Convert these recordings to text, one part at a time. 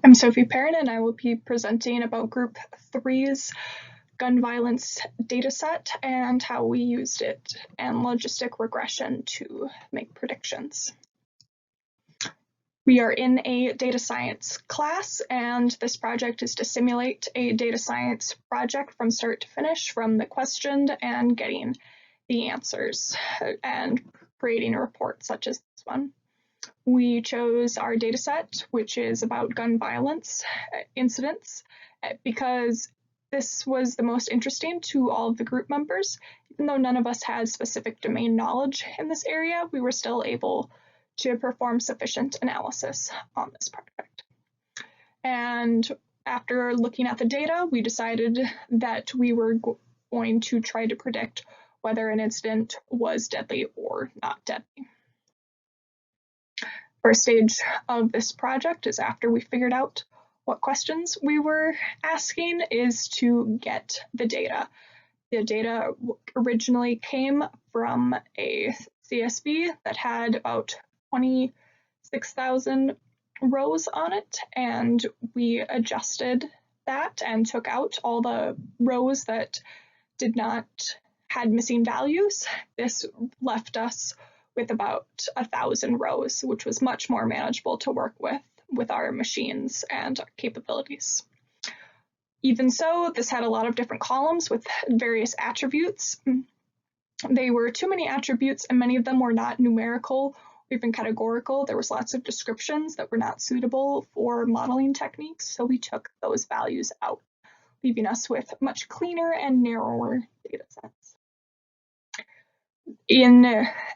I'm Sophie Perrin, and I will be presenting about Group 3's gun violence dataset and how we used it and logistic regression to make predictions. We are in a data science class, and this project is to simulate a data science project from start to finish, from the question and getting the answers and creating a report such as this one. We chose our data set, which is about gun violence incidents, because this was the most interesting to all of the group members. Even though none of us had specific domain knowledge in this area, we were still able to perform sufficient analysis on this project. And after looking at the data, we decided that we were going to try to predict whether an incident was deadly or not deadly. First stage of this project is after we figured out what questions we were asking is to get the data. The data originally came from a CSV that had about 26,000 rows on it, and we adjusted that and took out all the rows that had missing values. This left us with about 1,000 rows, which was much more manageable to work with our machines and our capabilities. Even so, this had a lot of different columns with various attributes. They were too many attributes, and many of them were not numerical or even categorical. There was lots of descriptions that were not suitable for modeling techniques, so we took those values out, leaving us with much cleaner and narrower data sets.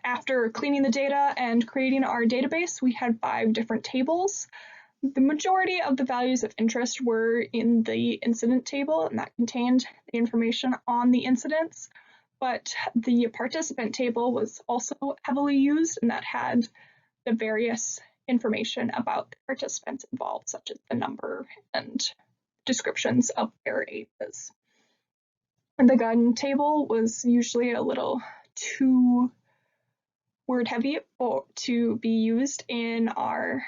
After cleaning the data and creating our database, we had 5 different tables. The majority of the values of interest were in the incident table, and that contained the information on the incidents, but the participant table was also heavily used, and that had the various information about the participants involved, such as the number and descriptions of their ages. And the gun table was usually a little too word heavy to be used in our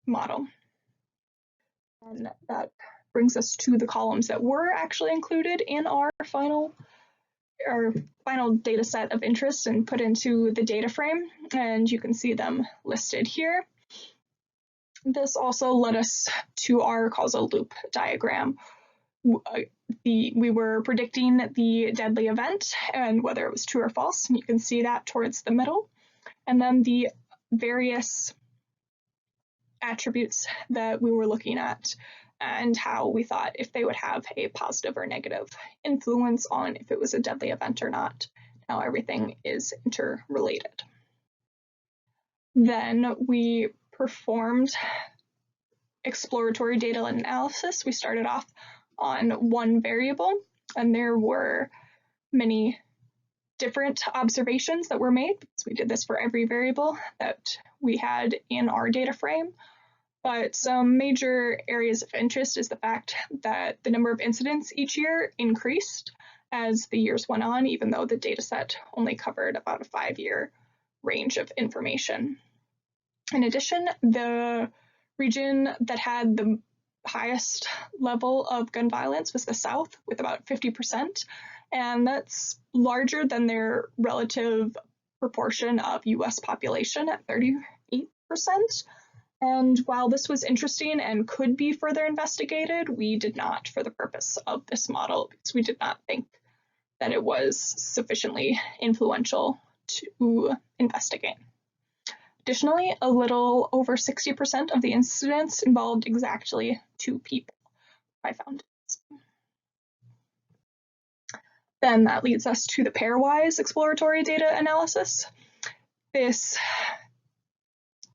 model. And that brings us to the columns that were actually included in our final data set of interest and put into the data frame, and you can see them listed here. This also led us to our causal loop diagram. We were predicting the deadly event and whether it was true or false, and you can see that towards the middle. And then the various attributes that we were looking at and how we thought if they would have a positive or negative influence on if it was a deadly event or not. Now everything is interrelated. Then we performed exploratory data analysis. We started off on one variable, and there were many different observations that were made because we did this for every variable that we had in our data frame. But some major areas of interest is the fact that the number of incidents each year increased as the years went on, even though the data set only covered about a 5-year range of information. In addition, the region that had the highest level of gun violence was the South, with about 50%, and that's larger than their relative proportion of US population at 38%. And while this was interesting and could be further investigated, we did not for the purpose of this model because we did not think that it was sufficiently influential to investigate. Additionally, a little over 60% of the incidents involved exactly 2 people, I found. Then that leads us to the pairwise exploratory data analysis. The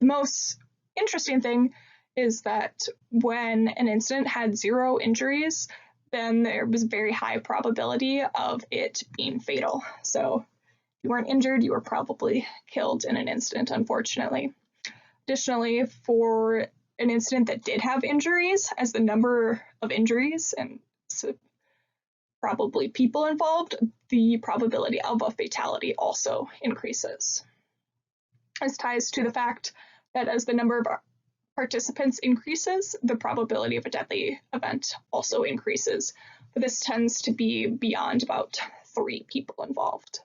most interesting thing is that when an incident had 0 injuries, then there was a very high probability of it being fatal. So if you weren't injured, you were probably killed in an incident, unfortunately. Additionally, for an incident that did have injuries, as the number of injuries and probably people involved, the probability of a fatality also increases. This ties to the fact that as the number of participants increases, the probability of a deadly event also increases. But this tends to be beyond about 3 people involved.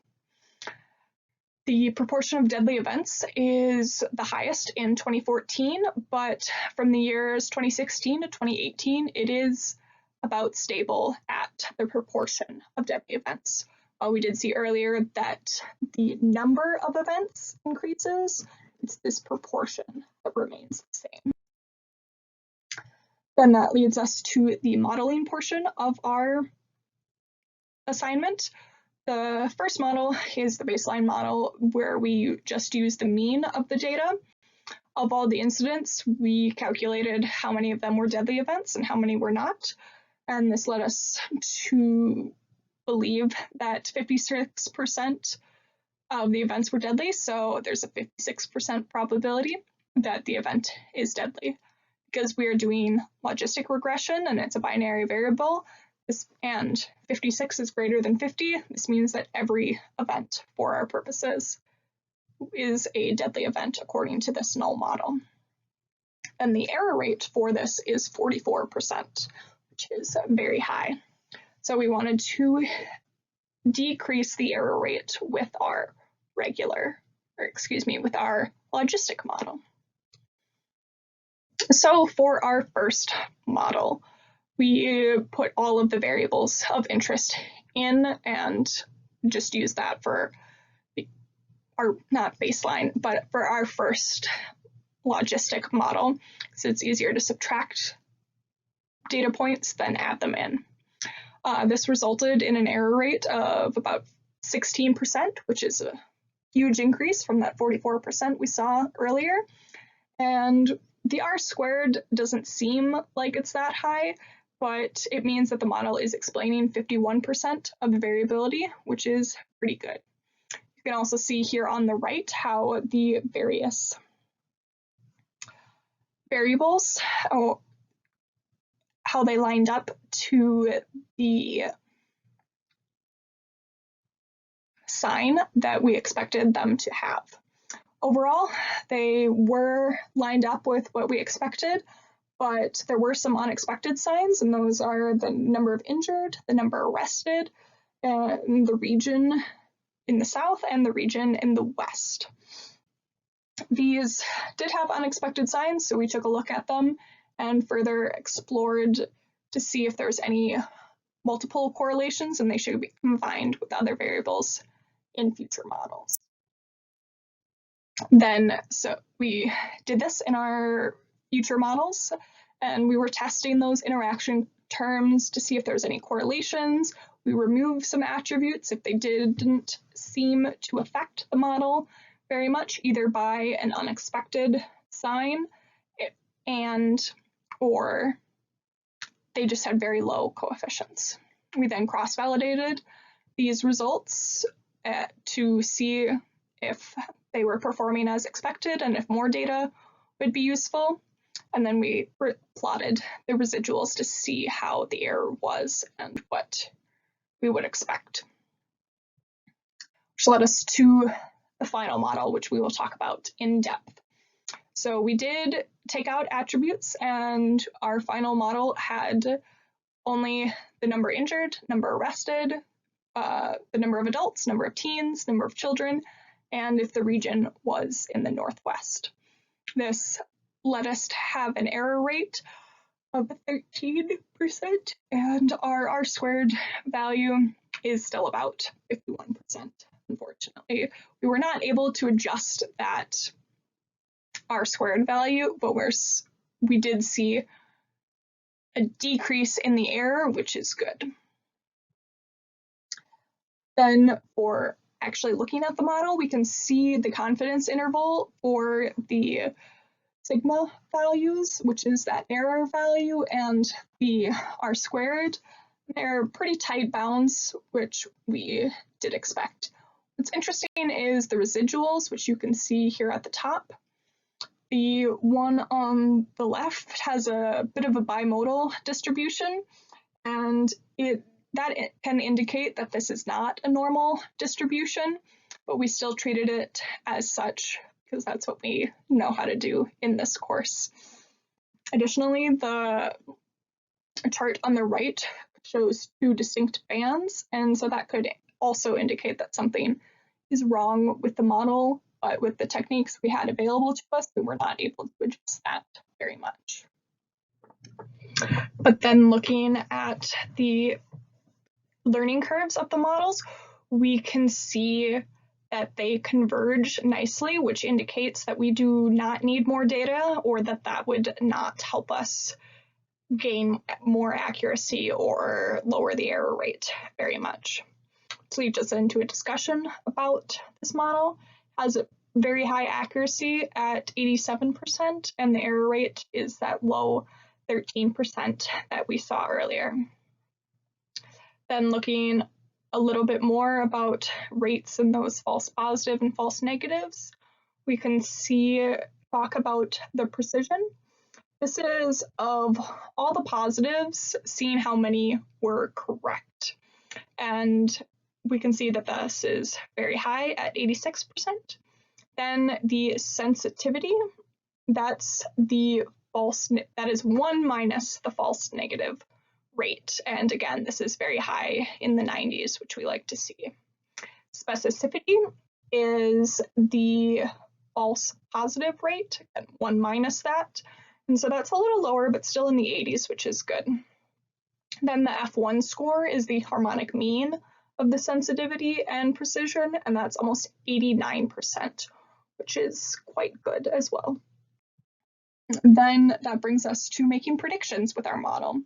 The proportion of deadly events is the highest in 2014, but from the years 2016 to 2018, it is about stable at the proportion of deadly events. We did see earlier that the number of events increases. It's this proportion that remains the same. Then that leads us to the modeling portion of our assignment. The first model is the baseline model, where we just use the mean of the data. Of all the incidents, we calculated how many of them were deadly events and how many were not. And this led us to believe that 56% of the events were deadly, so there's a 56% probability that the event is deadly. Because we are doing logistic regression and it's a binary variable, and 56 is greater than 50, this means that every event for our purposes is a deadly event according to this null model. And the error rate for this is 44%, which is very high. So we wanted to decrease the error rate with our with our logistic model. So for our first model, we put all of the variables of interest in and just use that for our, not baseline, but for our first logistic model, so it's easier to subtract data points than add them in. This resulted in an error rate of about 16%, which is a huge increase from that 44% we saw earlier. And the R squared doesn't seem like it's that high, but it means that the model is explaining 51% of the variability, which is pretty good. You can also see here on the right how the various variables, how they lined up to the sign that we expected them to have. Overall, they were lined up with what we expected, but there were some unexpected signs, and those are the number of injured, the number arrested, and the region in the south and the region in the west. These did have unexpected signs, so we took a look at them and further explored to see if there's any multiple correlations, and they should be combined with other variables in future models. Then, so we did this in our future models, and we were testing those interaction terms to see if there's any correlations. We removed some attributes if they didn't seem to affect the model very much, either by an unexpected sign or they just had very low coefficients. We then cross-validated these results to see if they were performing as expected and if more data would be useful. And then we plotted the residuals to see how the error was and what we would expect. Which led us to the final model, which we will talk about in depth. So we did take out attributes, and our final model had only the number injured, number arrested, the number of adults, number of teens, number of children, and if the region was in the Northwest. This led us to have an error rate of 13%, and our R squared value is still about 51%, unfortunately. We were not able to adjust that R squared value, but we did see a decrease in the error, which is good. Then for actually looking at the model, we can see the confidence interval for the sigma values, which is that error value, and the R squared. They're pretty tight bounds, which we did expect. What's interesting is the residuals, which you can see here at the top. The one on the left has a bit of a bimodal distribution, and that can indicate that this is not a normal distribution, but we still treated it as such because that's what we know how to do in this course. Additionally, the chart on the right shows two distinct bands, and so that could also indicate that something is wrong with the model, but with the techniques we had available to us, we were not able to adjust that very much. But then looking at the learning curves of the models, we can see that they converge nicely, which indicates that we do not need more data, or that would not help us gain more accuracy or lower the error rate very much. This leads us into a discussion about this model. It has a very high accuracy at 87%, and the error rate is that low 13% that we saw earlier. Then looking a little bit more about rates in those false positive and false negatives, we can talk about the precision. This is of all the positives, seeing how many were correct. And we can see that this is very high at 86%. Then the sensitivity, that is 1 minus the false negative rate. And again, this is very high in the 90s, which we like to see. Specificity is the false positive rate, and 1 minus that. And so that's a little lower, but still in the 80s, which is good. Then the F1 score is the harmonic mean of the sensitivity and precision, and that's almost 89%, which is quite good as well. Then that brings us to making predictions with our model.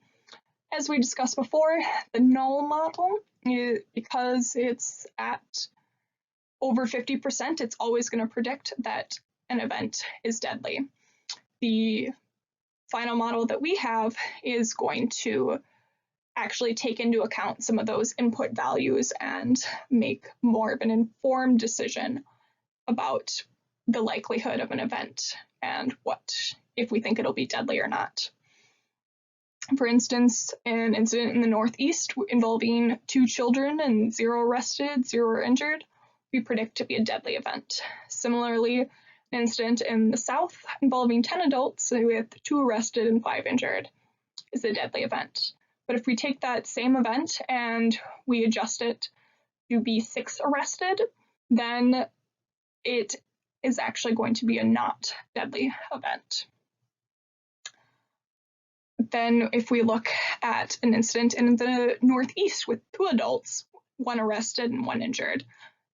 As we discussed before, the null model, because it's at over 50%, it's always going to predict that an event is deadly. The final model that we have is going to actually take into account some of those input values and make more of an informed decision about the likelihood of an event and if we think it'll be deadly or not. For instance, an incident in the Northeast involving 2 children and 0 arrested, 0 injured, we predict to be a deadly event. Similarly, an incident in the South involving 10 adults with 2 arrested and 5 injured is a deadly event. But if we take that same event and we adjust it to be 6 arrested, then it is actually going to be a not deadly event. Then if we look at an incident in the Northeast with 2 adults, 1 arrested and 1 injured,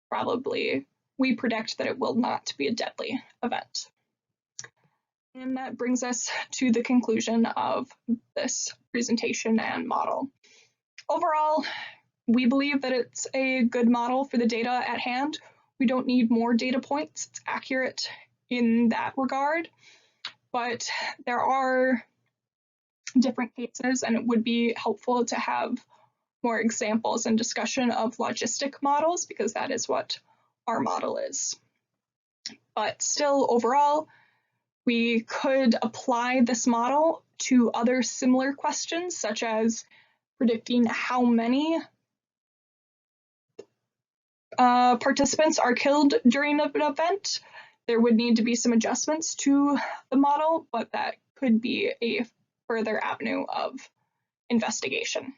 probably we predict that it will not be a deadly event. And that brings us to the conclusion of this presentation and model. Overall, we believe that it's a good model for the data at hand. We don't need more data points. It's accurate in that regard, but there are different cases, and it would be helpful to have more examples and discussion of logistic models, because that is what our model is. But still, overall, we could apply this model to other similar questions, such as predicting how many participants are killed during an event. There would need to be some adjustments to the model, but that could be a further avenue of investigation.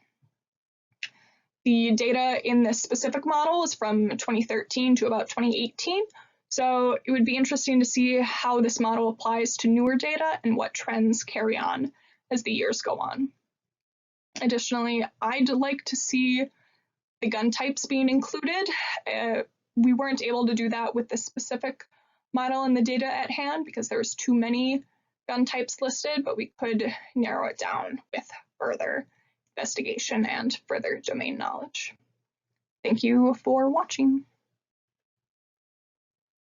The data in this specific model is from 2013 to about 2018, so it would be interesting to see how this model applies to newer data and what trends carry on as the years go on. Additionally, I'd like to see the gun types being included. We weren't able to do that with this specific model and the data at hand because there's too many gun types listed, but we could narrow it down with further investigation and further domain knowledge. Thank you for watching.